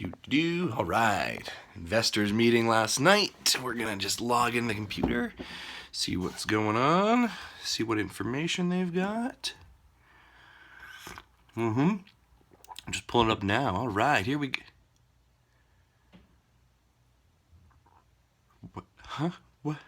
All right. Investors meeting last night. We're going to just log in the computer, see what's going on, see what information they've got. I'm just pulling it up now. All right, here we go. What? Huh? What?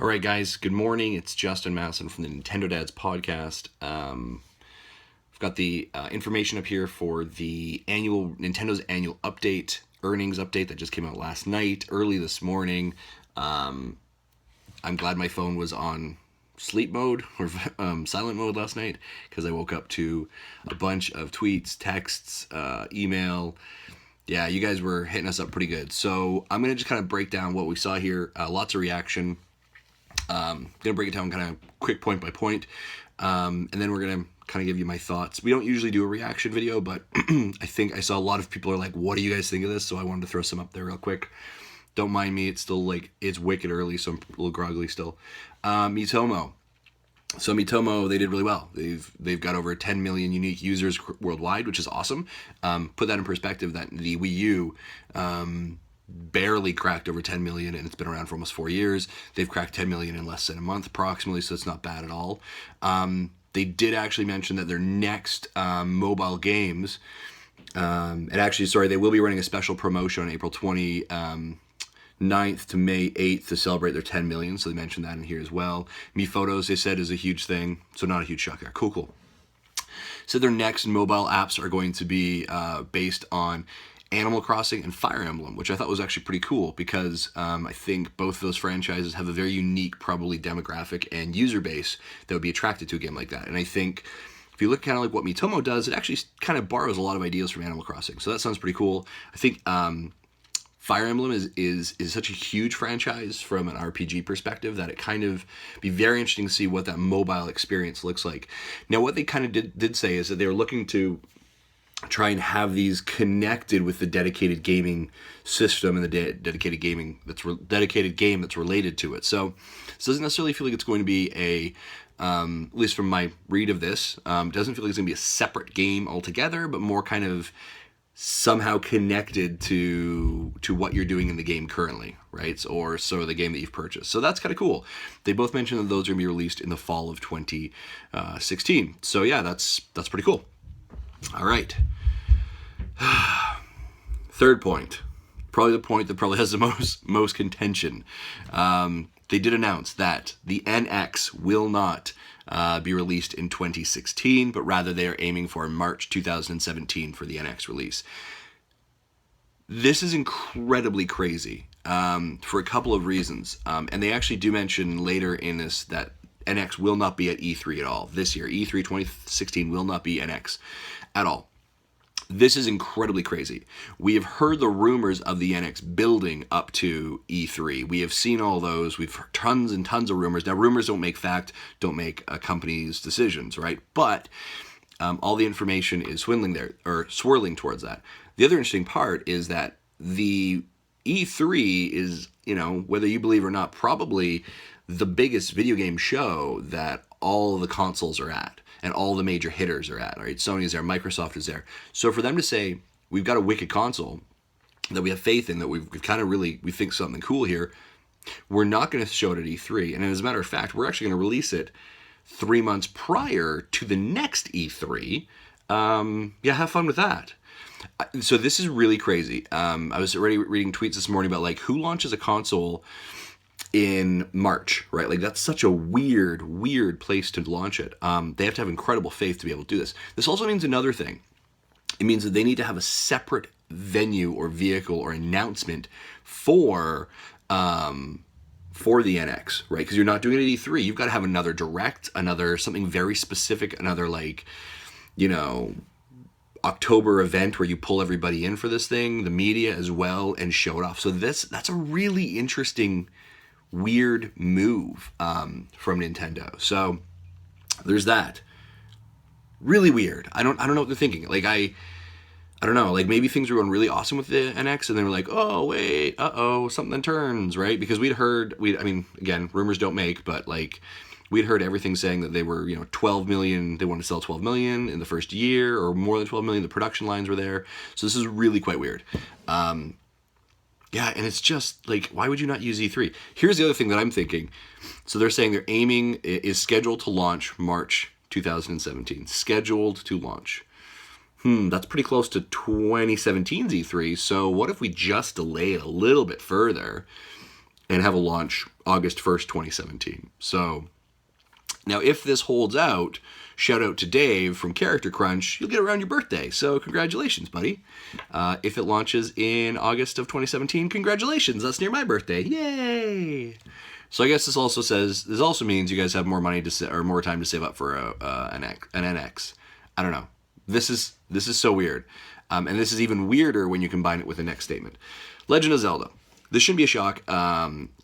All right, guys. Good morning. It's Justin Masson from the Nintendo Dads podcast. I've got the information up here for the Nintendo's annual update, earnings update that just came out last night, early this morning. I'm glad my phone was on sleep mode or silent mode last night because I woke up to a bunch of tweets, texts, email. Yeah, you guys were hitting us up pretty good. So I'm going to just kind of break down what we saw here. Lots of reaction. Going to break it down kind of quick point by point. And then we're going to kind of give you my thoughts. We don't usually do a reaction video, but I think I saw a lot of people are like, what do you guys think of this? So I wanted to throw some up there real quick. Don't mind me. It's still it's wicked early, so I'm a little groggly still. Miitomo. So Miitomo, they did really well. They've got over 10 million unique users worldwide, which is awesome. Put that in perspective that the Wii U barely cracked over 10 million, and it's been around for almost 4 years. They've cracked 10 million in less than a month approximately, so it's not bad at all. They did actually mention that their next mobile games, and actually, sorry, they will be running a special promotion on April 29th to May 8th to celebrate their 10 million, so they mentioned that in here as well. Mi Photos, they said, is a huge thing, so not a huge shock there. Cool. So their next mobile apps are going to be based on Animal Crossing and Fire Emblem, which I thought was actually pretty cool because I think both of those franchises have a very unique, probably demographic and user base that would be attracted to a game like that. And I think if you look kind of like what Miitomo does, it actually kind of borrows a lot of ideas from Animal Crossing. So that sounds pretty cool. I think Fire Emblem is such a huge franchise from an RPG perspective that it kind of be very interesting to see what that mobile experience looks like. Now, what they kind of did say is that they were looking to try and have these connected with the dedicated gaming system and the dedicated game that's related to it. So it doesn't necessarily feel like it's going to be at least from my read of this, doesn't feel like it's going to be a separate game altogether, but more kind of somehow connected to what you're doing in the game currently, right? Or so the game that you've purchased. So that's kind of cool. They both mentioned that those are going to be released in the fall of 2016. So yeah, that's pretty cool. All right. Third point, probably the point that probably has the most contention. They did announce that the NX will not be released in 2016, but rather they are aiming for March 2017 for the NX release. This is incredibly crazy for a couple of reasons. And they actually do mention later in this that NX will not be at E3 at all this year. E3 2016 will not be NX at all. This is incredibly crazy. We have heard the rumors of the NX building up to E3. We have seen all those. We've heard tons and tons of rumors. Now, rumors don't make fact, don't make a company's decisions, right? But all the information is swirling towards that. The other interesting part is that the E3 is, whether you believe or not, probably the biggest video game show that all the consoles are at. And all the major hitters are at, right? Sony's there, Microsoft is there. So for them to say, we've got a wicked console that we have faith in, that we think something cool here, we're not going to show it at E3. And as a matter of fact, we're actually going to release it 3 months prior to the next E3. Have fun with that. So this is really crazy. I was already reading tweets this morning about who launches a console in March, right? That's such a weird place to launch it. They have to have incredible faith to be able to do this. This also means another thing. It means that they need to have a separate venue or vehicle or announcement for the NX, right? Because you're not doing it at E3. You've got to have another direct, something very specific, another October event where you pull everybody in for this thing, the media as well, and show it off. So that's a really interesting weird move from Nintendo. So there's that. Really weird. I don't know what they're thinking. I don't know, like maybe things were going really awesome with the NX, and they were like, oh wait, something turns, right? Because I mean, again, rumors don't make, but like we'd heard everything saying that they were, 12 million, they wanted to sell 12 million in the first year, or more than 12 million. The production lines were there, so this is really quite weird. Yeah, and it's just like, why would you not use E3? Here's the other thing that I'm thinking. So they're saying their aiming is scheduled to launch March 2017. Scheduled to launch. That's pretty close to 2017's E3. So what if we just delay it a little bit further and have a launch August 1st, 2017? So now if this holds out, shout out to Dave from Character Crunch, you'll get it around your birthday. So congratulations, buddy. If it launches in August of 2017, congratulations. That's near my birthday. Yay! So I guess this also means you guys have more money or more time to save up for an NX. I don't know. This is so weird. And this is even weirder when you combine it with the next statement. Legend of Zelda. This shouldn't be a shock.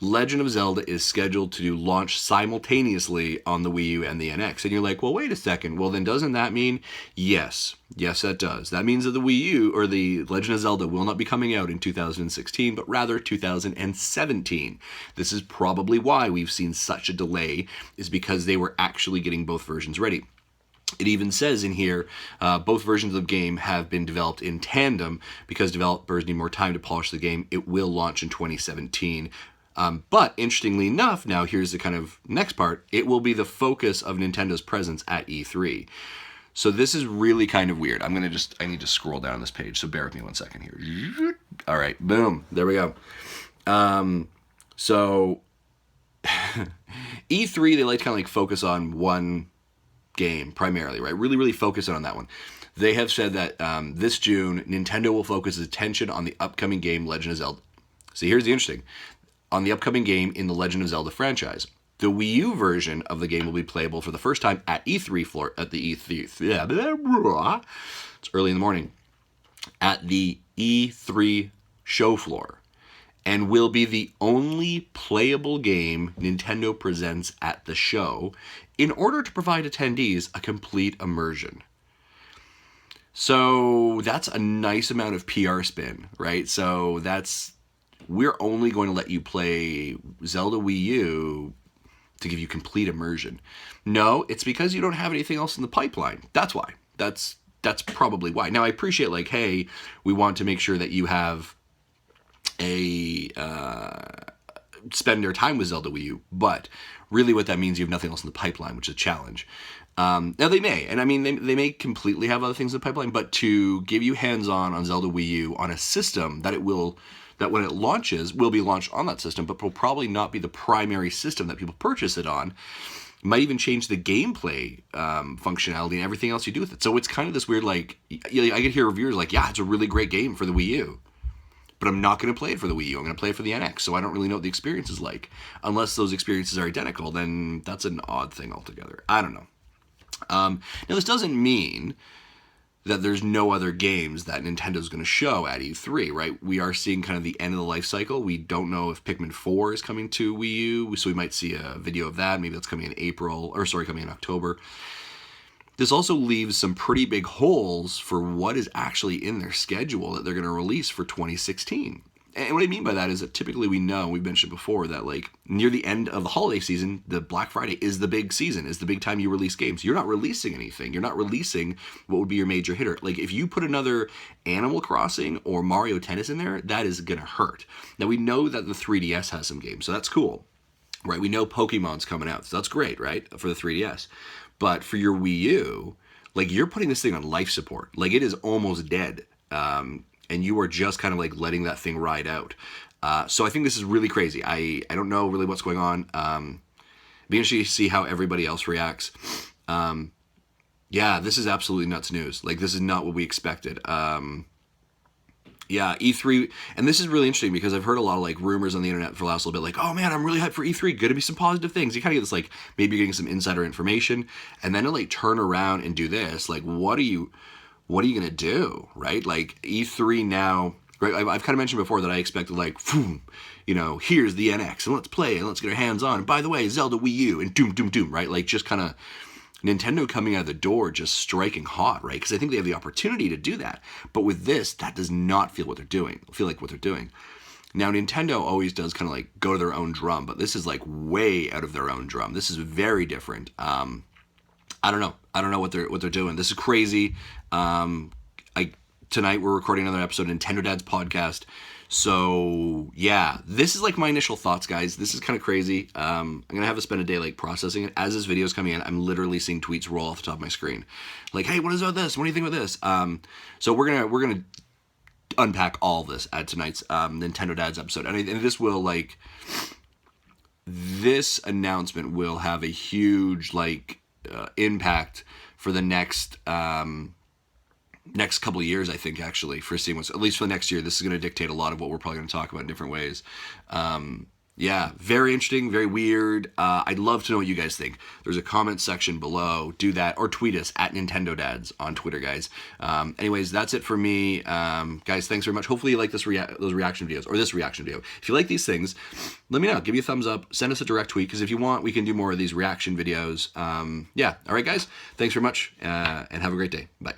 Legend of Zelda is scheduled to launch simultaneously on the Wii U and the NX. And you're like, well, wait a second. Well, then doesn't that mean? Yes. Yes, that does. That means that the Wii U or the Legend of Zelda will not be coming out in 2016, but rather 2017. This is probably why we've seen such a delay, is because they were actually getting both versions ready. It even says in here, both versions of the game have been developed in tandem because developers need more time to polish the game. It will launch in 2017. But interestingly enough, now here's the kind of next part, it will be the focus of Nintendo's presence at E3. So this is really kind of weird. I need to scroll down this page, so bear with me 1 second here. All right, boom, there we go. So E3, they like to kind of like focus on one game primarily, right? Really, really focus on that one. They have said that this June, Nintendo will focus its attention on the upcoming game Legend of Zelda. See, here's the interesting. On the upcoming game in the Legend of Zelda franchise. The Wii U version of the game will be playable for the first time at E3 floor, at the E3, it's early in the morning, at the E3 show floor, and will be the only playable game Nintendo presents at the show in order to provide attendees a complete immersion. So that's a nice amount of PR spin, right? So we're only going to let you play Zelda Wii U to give you complete immersion. No, it's because you don't have anything else in the pipeline. That's why. That's probably why. Now I appreciate like, hey, we want to make sure that you have spend their time with Zelda Wii U, but really what that means, you have nothing else in the pipeline, which is a challenge. Now they may, and I mean they may completely have other things in the pipeline, but to give you hands-on on Zelda Wii U on a system that when it launches will be launched on that system, but will probably not be the primary system that people purchase it on. Might even change the gameplay functionality and everything else you do with it. So it's kind of this weird, like, I could hear reviewers like, yeah, it's a really great game for the Wii U, but I'm not going to play it for the Wii U. I'm going to play it for the NX, so I don't really know what the experience is like. Unless those experiences are identical, then that's an odd thing altogether. I don't know. Now, this doesn't mean that there's no other games that Nintendo's going to show at E3, right? We are seeing kind of the end of the life cycle. We don't know if Pikmin 4 is coming to Wii U, so we might see a video of that. Maybe that's coming in October. This also leaves some pretty big holes for what is actually in their schedule that they're going to release for 2016. And what I mean by that is that typically we've mentioned before that like near the end of the holiday season, the Black Friday is the big season, is the big time you release games. You're not releasing anything. You're not releasing what would be your major hitter. Like if you put another Animal Crossing or Mario Tennis in there, that is going to hurt. Now we know that the 3DS has some games, so that's cool, right? We know Pokemon's coming out, so that's great, right? For the 3DS. But for your Wii U, like you're putting this thing on life support. Like it is almost dead. And you are just kind of like letting that thing ride out. So I think this is really crazy. I don't know really what's going on. Be interesting to see how everybody else reacts. Yeah, this is absolutely nuts news. Like this is not what we expected. Yeah, E3, and this is really interesting because I've heard a lot of like rumors on the internet for the last little bit, like, oh man, I'm really hyped for E3, gonna be some positive things. You kind of get this like, maybe you're getting some insider information, and then to like turn around and do this, like, what are you gonna do, right? Like E3 now, right? I've kind of mentioned before that I expected like, here's the NX, and let's play, and let's get our hands on. And by the way, Zelda Wii U, and doom, right? Like just kind of Nintendo coming out of the door just striking hot, right? Because I think they have the opportunity to do that. But with this, that does not feel what they're doing. Feel like what they're doing. Now, Nintendo always does kind of like go to their own drum, but this is like way out of their own drum. This is very different. I don't know. I don't know what they're doing. This is crazy. Tonight we're recording another episode of Nintendo Dad's podcast. So yeah, this is like my initial thoughts, guys. This is kind of crazy. I'm gonna have to spend a day like processing it. As this video is coming in, I'm literally seeing tweets roll off the top of my screen, like, "Hey, what is about this? What do you think about this?" So we're gonna unpack all this at tonight's Nintendo Dad's episode, and this will like this announcement will have a huge like impact for the next couple of years, I think, actually, for seeing what's, at least for the next year. This is going to dictate a lot of what we're probably going to talk about in different ways. Yeah, very interesting, very weird. I'd love to know what you guys think. There's a comment section below. Do that, or tweet us at Nintendo Dads on Twitter, guys. Anyways, that's it for me. Guys, thanks very much. Hopefully you like those reaction videos, or this reaction video. If you like these things, let me know. Give me a thumbs up. Send us a direct tweet, because if you want, we can do more of these reaction videos. Yeah, all right, guys. Thanks very much, and have a great day. Bye.